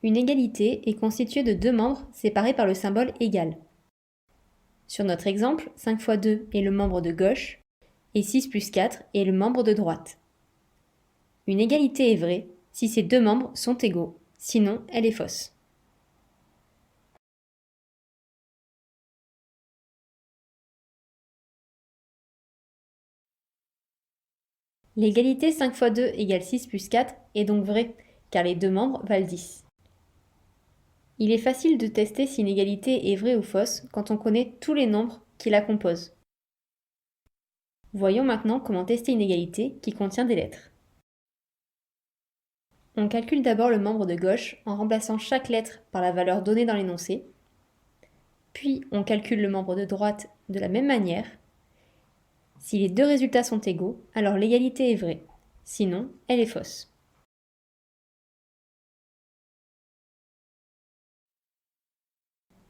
Une égalité est constituée de deux membres séparés par le symbole égal. Sur notre exemple, 5 fois 2 est le membre de gauche et 6 plus 4 est le membre de droite. Une égalité est vraie si ces deux membres sont égaux, sinon elle est fausse. L'égalité 5 fois 2 égale 6 plus 4 est donc vraie, car les deux membres valent 10. Il est facile de tester si une égalité est vraie ou fausse quand on connaît tous les nombres qui la composent. Voyons maintenant comment tester une égalité qui contient des lettres. On calcule d'abord le membre de gauche en remplaçant chaque lettre par la valeur donnée dans l'énoncé. Puis on calcule le membre de droite de la même manière. Si les deux résultats sont égaux, alors l'égalité est vraie. Sinon, elle est fausse.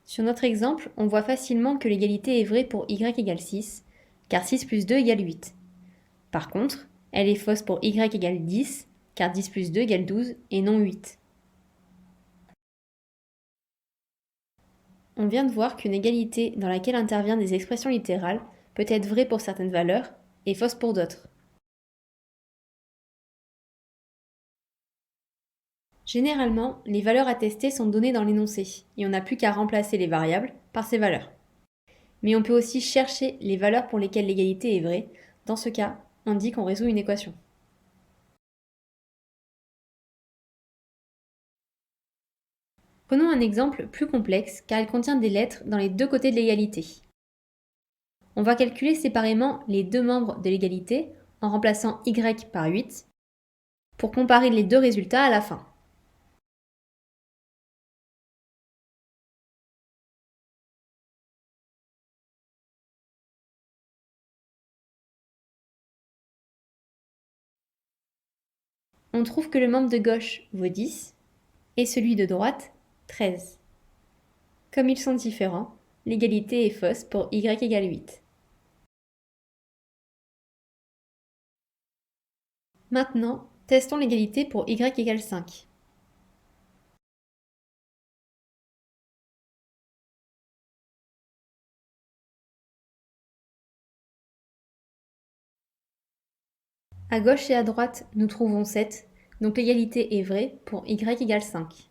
Sur notre exemple, on voit facilement que l'égalité est vraie pour y égale 6, car 6 plus 2 égale 8. Par contre, elle est fausse pour y égale 10, car 10 plus 2 égale 12 et non 8. On vient de voir qu'une égalité dans laquelle interviennent des expressions littérales peut être vraie pour certaines valeurs et fausse pour d'autres. Généralement, les valeurs à tester sont données dans l'énoncé et on n'a plus qu'à remplacer les variables par ces valeurs. Mais on peut aussi chercher les valeurs pour lesquelles l'égalité est vraie. Dans ce cas, on dit qu'on résout une équation. Prenons un exemple plus complexe car il contient des lettres dans les deux côtés de l'égalité. On va calculer séparément les deux membres de l'égalité en remplaçant y par 8 pour comparer les deux résultats à la fin. On trouve que le membre de gauche vaut 10 et celui de droite 13. Comme ils sont différents, l'égalité est fausse pour y égale 8. Maintenant, testons l'égalité pour y égale 5. À gauche et à droite, nous trouvons 7, donc l'égalité est vraie pour y égale 5.